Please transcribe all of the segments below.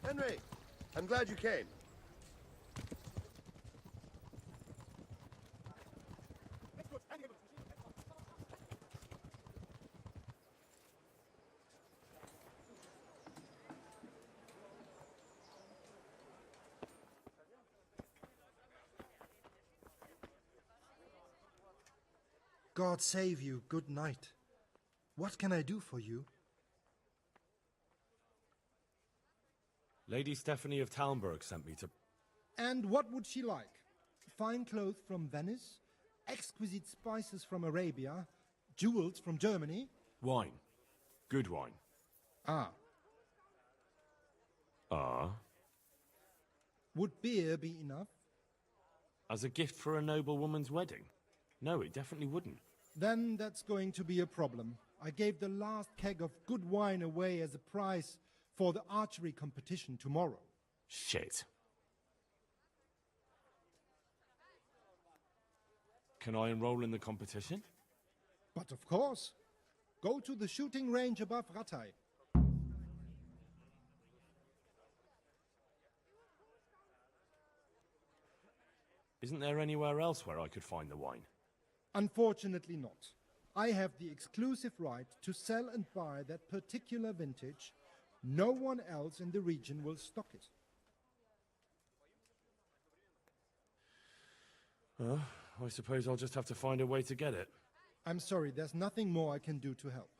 Henry, I'm glad you came. God save you, good night. What can I do for you? Lady Stephanie of Talmberg sent me to... And what would she like? Fine clothes from Venice, exquisite spices from Arabia, jewels from Germany? Wine. Good wine. Ah. Ah? Would beer be enough? As a gift for a noble woman's wedding? No, it definitely wouldn't. Then that's going to be a problem. I gave the last keg of good wine away as a prize for the archery competition tomorrow. Shit. Can I enroll in the competition? But of course. Go to the shooting range above Rattay. Isn't there anywhere else where I could find the wine? Unfortunately not. I have the exclusive right to sell and buy that particular vintage. No one else in the region will stock it. I suppose I'll just have to find a way to get it. I'm sorry, there's nothing more I can do to help.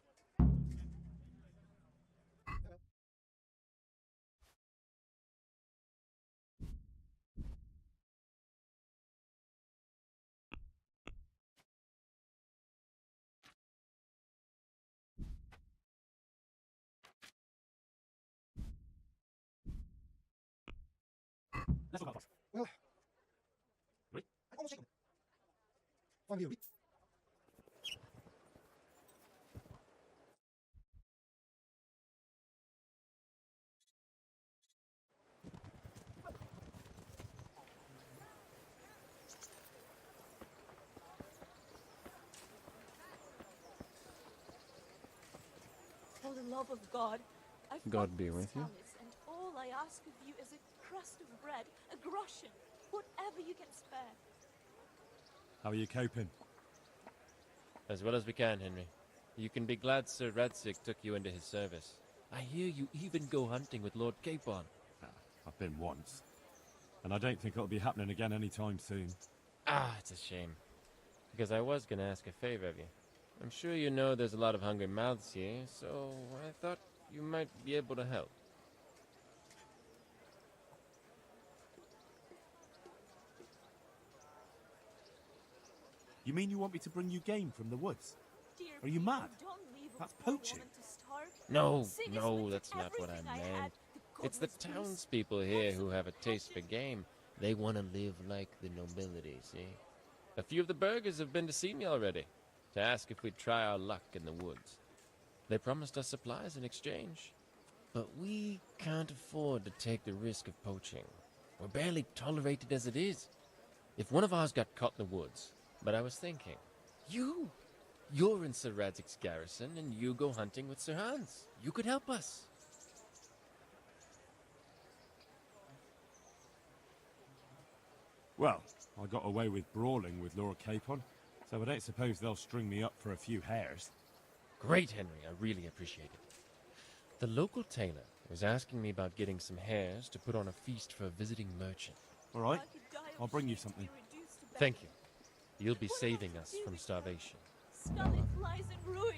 Let's look at Well, Wait. I almost shaken. Finally a week. For the love of God, I've God got be this with you. palace, and all I ask of you is a crust of bread, a groschen, whatever you can spare. How are you coping? As well as we can, Henry. You can be glad Sir Radzig took you into his service. I hear you even go hunting with Lord Capon. I've been once. And I don't think it'll be happening again anytime soon. Ah, it's a shame. Because I was going to ask a favor of you. I'm sure you know there's a lot of hungry mouths here, so I thought you might be able to help. You mean you want me to bring you game from the woods? Dear Are you people, mad? don't leave a That's poor poaching. woman to starve. No, Sigismund no, took that's not what I everything had. meant. The It's the godless beast. townspeople here who have a taste for Passion. game. They want to live like the nobility, see? A few of the burghers have been to see me already, to ask if we'd try our luck in the woods. They promised us supplies in exchange. But we can't afford to take the risk of poaching. We're barely tolerated as it is. If one of ours got caught in the woods, but I was thinking, you're in Sir Radzig's garrison, and you go hunting with Sir Hans. You could help us. Well, I got away with brawling with Lord Capon, so I don't suppose they'll string me up for a few hares. Great, Henry. I really appreciate it. The local tailor was asking me about getting some hares to put on a feast for a visiting merchant. All right, I could die of I'll bring you shame to something. be reduced to Thank you. begging. You'll be What am I saving to us do from with starvation. Scully lies in ruins.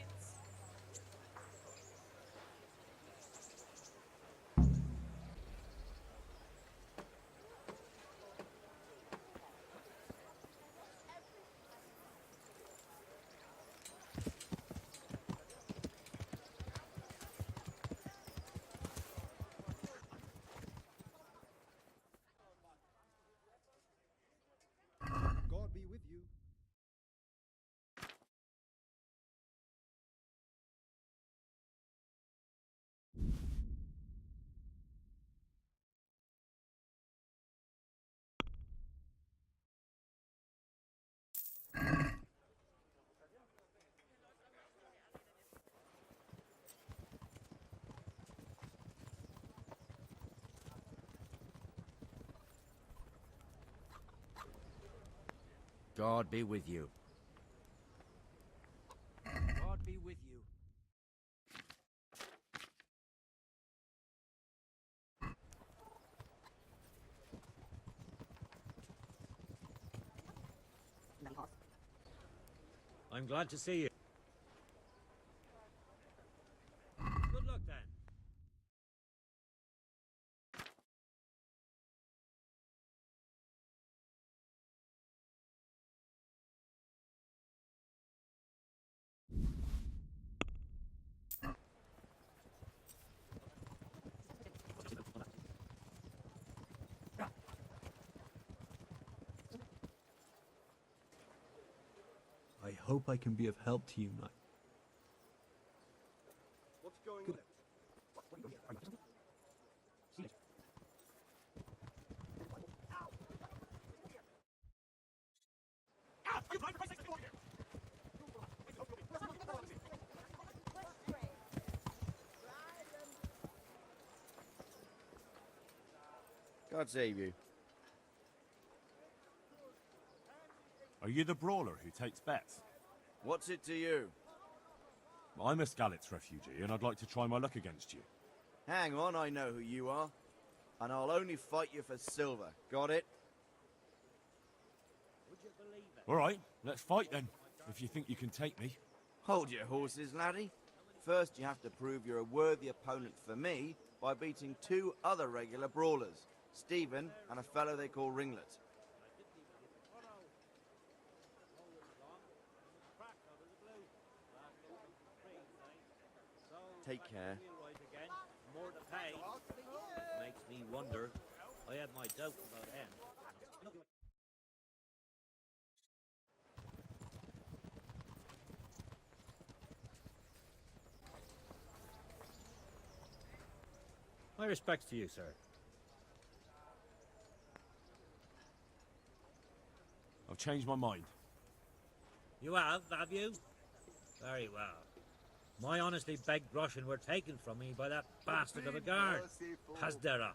God be with you. God be with you. I'm glad to see you. Good luck then. I hope I can be of help to you, knight. What's going on? God save you. Are you the brawler who takes bets? What's it to you? I'm a Skalitz refugee, and I'd like to try my luck against you. Hang on, I know who you are. And I'll only fight you for silver. Got it? All right, let's fight then, if you think you can take me. Hold your horses, laddie. First, you have to prove you're a worthy opponent for me by beating 2 other regular brawlers, Stephen and a fellow they call Ringlet. Take care. More to pay. Makes me wonder. I had my doubts about him. My respects to you, sir. I've changed my mind. You have you? Very well. My honestly begged groschen were taken from me by that bastard of a guard, Hasdera.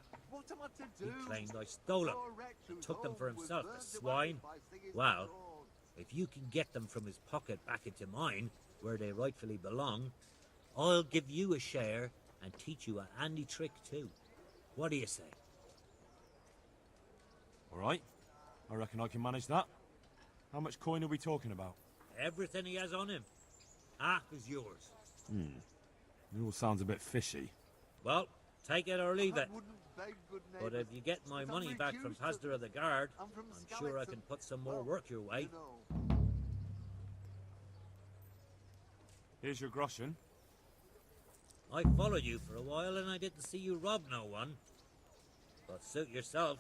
He claimed I stole them, took them for himself, the swine. Well, if you can get them from his pocket back into mine, where they rightfully belong, I'll give you a share and teach you a handy trick too. What do you say? All right, I reckon I can manage that. How much coin are we talking about? Everything he has on him. Half is yours. It all sounds a bit fishy. Well, take it or leave it. But if you get my money back from Hasdera the Guard, I'm sure I can put some more work your way. Here's your groschen. I followed you for a while and I didn't see you rob no one. But suit yourself.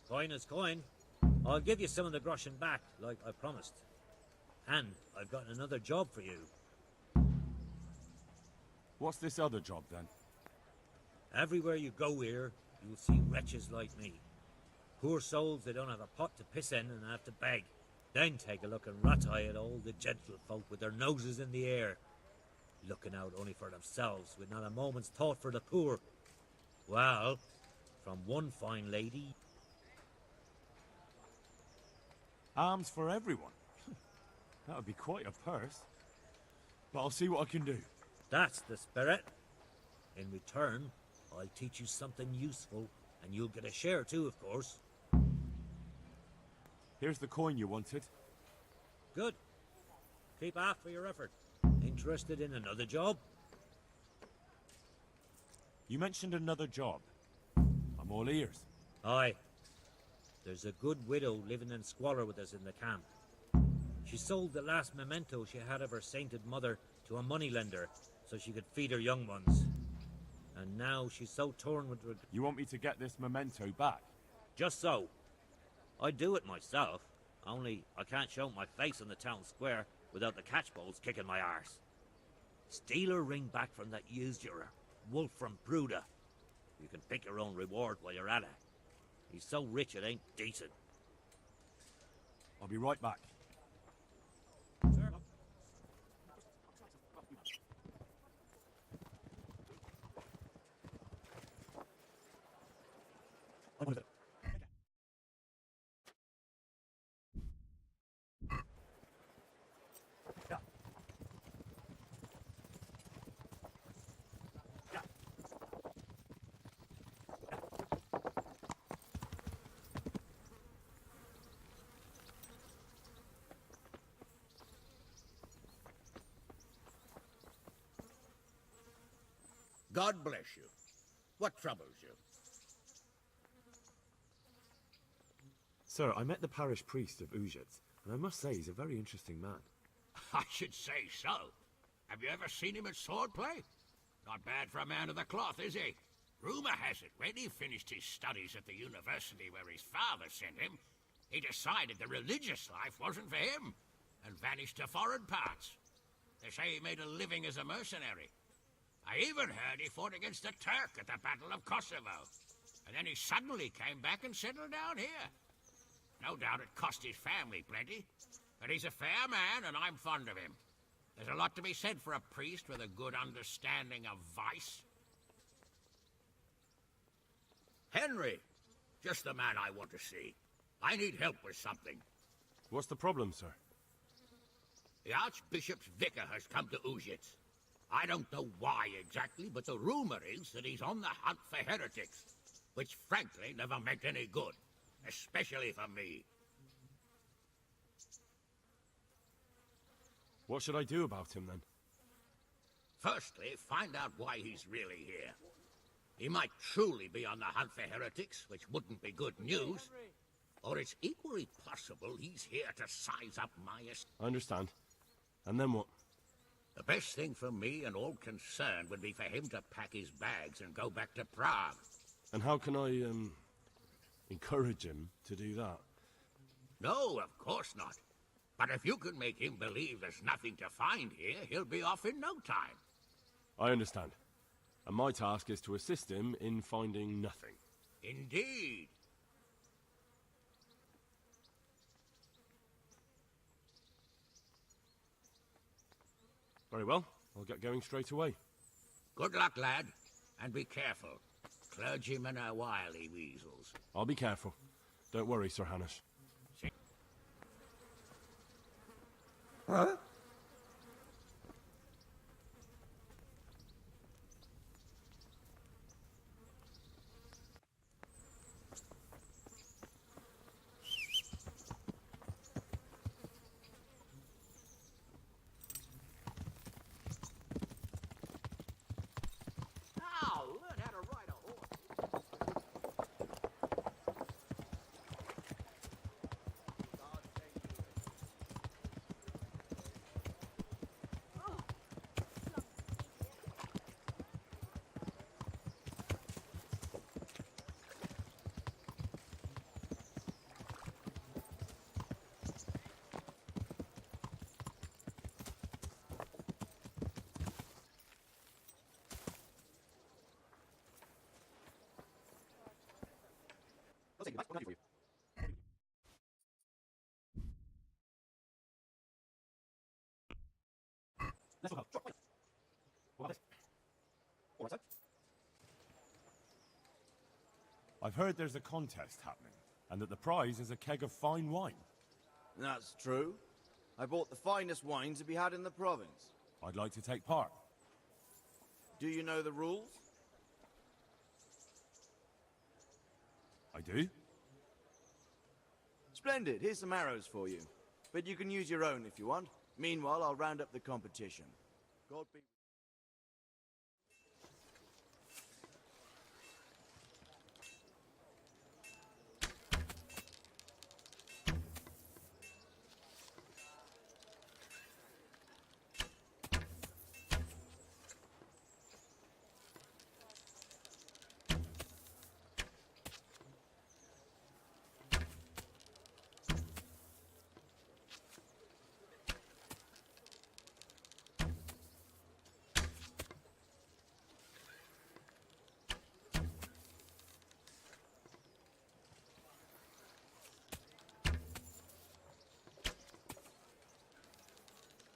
Coin is coin. I'll give you some of the groschen back, like I promised. And I've got another job for you. What's this other job, then? Everywhere you go here, you'll see wretches like me. Poor souls that don't have a pot to piss in and have to beg. Then take a look and rat-eye at all the gentlefolk with their noses in the air, looking out only for themselves, with not a moment's thought for the poor. Well, from one fine lady... Arms for everyone. That would be quite a purse. But I'll see what I can do. That's the spirit. In return, I'll teach you something useful, and you'll get a share too, of course. Here's the coin you wanted. Good. Keep half for your effort. Interested in another job? You mentioned another job. I'm all ears. Aye. There's a good widow living in squalor with us in the camp. She sold the last memento she had of her sainted mother to a moneylender so she could feed her young ones. And now she's so torn with regret. You want me to get this memento back? Just so. I'd do it myself, only I can't show my face on the town square without the catchballs kicking my arse. Steal her ring back from that usurer, Wolf from Bruda. You can pick your own reward while you're at it. He's so rich it ain't decent. I'll be right back. Sir? God bless you. What troubles you? Sir, I met the parish priest of Uzhitz, and I must say he's a very interesting man. I should say so. Have you ever seen him at swordplay? Not bad for a man of the cloth, is he? Rumor has it, when he finished his studies at the university where his father sent him, he decided the religious life wasn't for him, and vanished to foreign parts. They say he made a living as a mercenary. I even heard he fought against the Turk at the Battle of Kosovo. And then he suddenly came back and settled down here. No doubt it cost his family plenty, but he's a fair man and I'm fond of him. There's a lot to be said for a priest with a good understanding of vice. Henry, just the man I want to see. I need help with something. What's the problem, sir? The Archbishop's vicar has come to Uzhitz. I don't know why exactly, but the rumor is that he's on the hunt for heretics, which frankly never meant any good, especially for me. What should I do about him, then? Firstly, find out why he's really here. He might truly be on the hunt for heretics, which wouldn't be good news. Or it's equally possible he's here to size up my estate. I understand. And then what? The best thing for me and all concerned would be for him to pack his bags and go back to Prague. And how can I, encourage him to do that? No, of course not. But if you can make him believe there's nothing to find here, he'll be off in no time. I understand. And my task is to assist him in finding nothing. Indeed. Very well. I'll get going straight away. Good luck, lad. And be careful. Clergymen are wily weasels. I'll be careful. Don't worry, Sir Hannes. Huh? I've heard there's a contest happening, and that the prize is a keg of fine wine. That's true. I bought the finest wine to be had in the province. I'd like to take part. Do you know the rules? I do? Splendid. Here's some arrows for you. But you can use your own if you want. Meanwhile, I'll round up the competition. God be...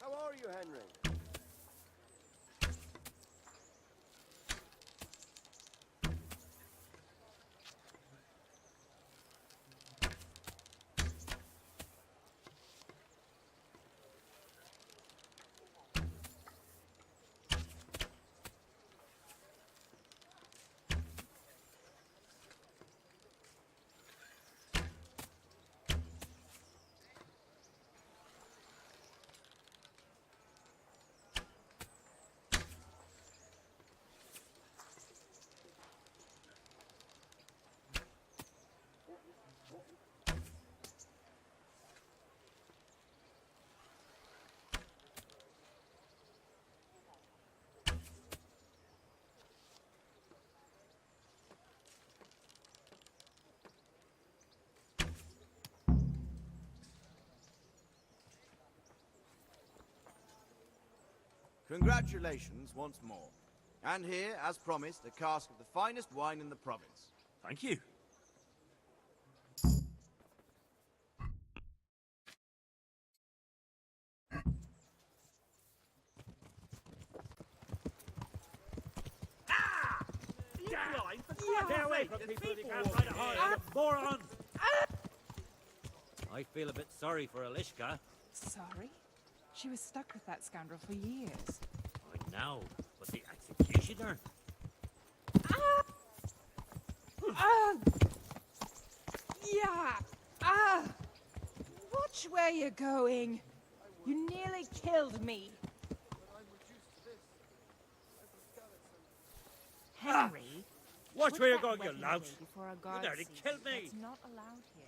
How are you, Henry? Congratulations once more. And here, as promised, a cask of the finest wine in the province. Thank you. Get away from people who can't find a hide, you moron! I feel a bit sorry for Elishka. Sorry? She was stuck with that scoundrel for years. I know, but the executioner? Yeah! Watch where you're going! You nearly killed me! Henry, Watch put where you're that going, you weapon lout! away before a guard nearly sees killed you. me. That's not allowed here.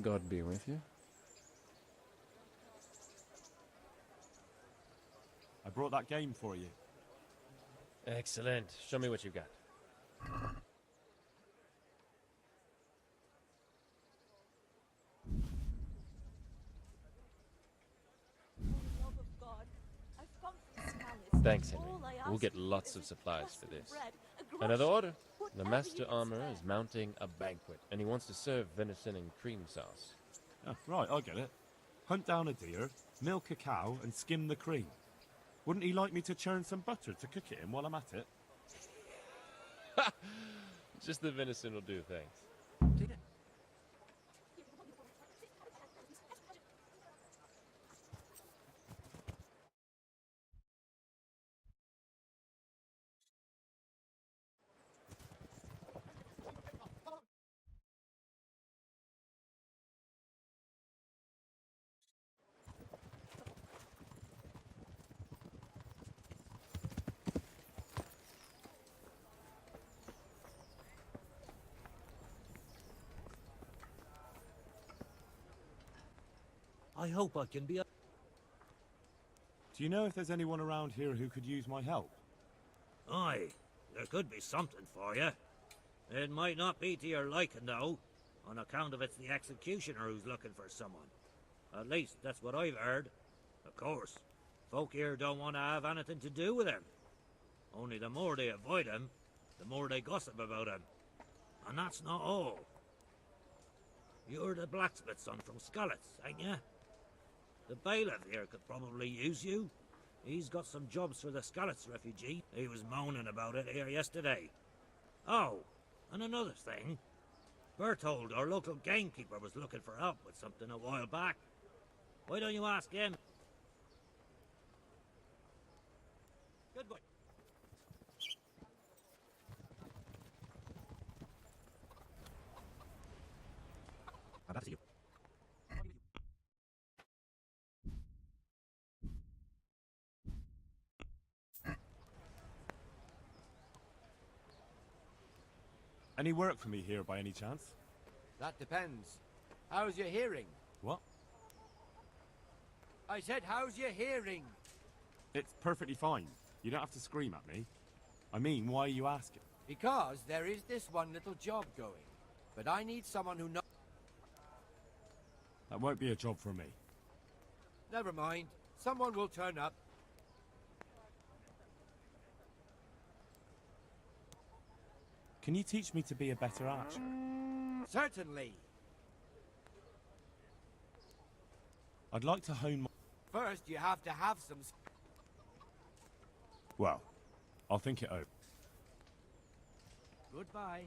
God be with you. I brought that game for you. Excellent. Show me what you've got. love of God, I've come from Scalise. Thanks, Henry. All I We'll ask get of you lots is of a supplies crust for of this. bread, a Another groschen, order. The whatever master you can armorer is spare. mounting a banquet, and he wants to serve venison and cream sauce. Oh, right, I get it. Hunt down a deer, milk a cow, and skim the cream. Wouldn't he like me to churn some butter to cook it in while I'm at it? Just the venison will do, thanks. I hope I can be a... Do you know if there's anyone around here who could use my help? Aye, there could be something for you. It might not be to your liking, though, on account of it's the executioner who's looking for someone. At least, that's what I've heard. Of course, folk here don't want to have anything to do with him. Only the more they avoid him, the more they gossip about him. And that's not all. You're the blacksmith son from Scalise, ain't you? The bailiff here could probably use you. He's got some jobs for the Scalise refugee. He was moaning about it here yesterday. Oh, and another thing. Berthold, our local gamekeeper, was looking for help with something a while back. Why don't you ask him? Goodbye. I'd have to see you. Any work for me here by any chance? That depends. How's your hearing? What? I said, how's your hearing? It's perfectly fine. You don't have to scream at me. I mean, why are you asking? Because there is this one little job going. But I need someone who knows... That won't be a job for me. Never mind. Someone will turn up. Can you teach me to be a better archer? Certainly. I'd like to hone my... First, you have to have some... Well, I'll think it over. Goodbye.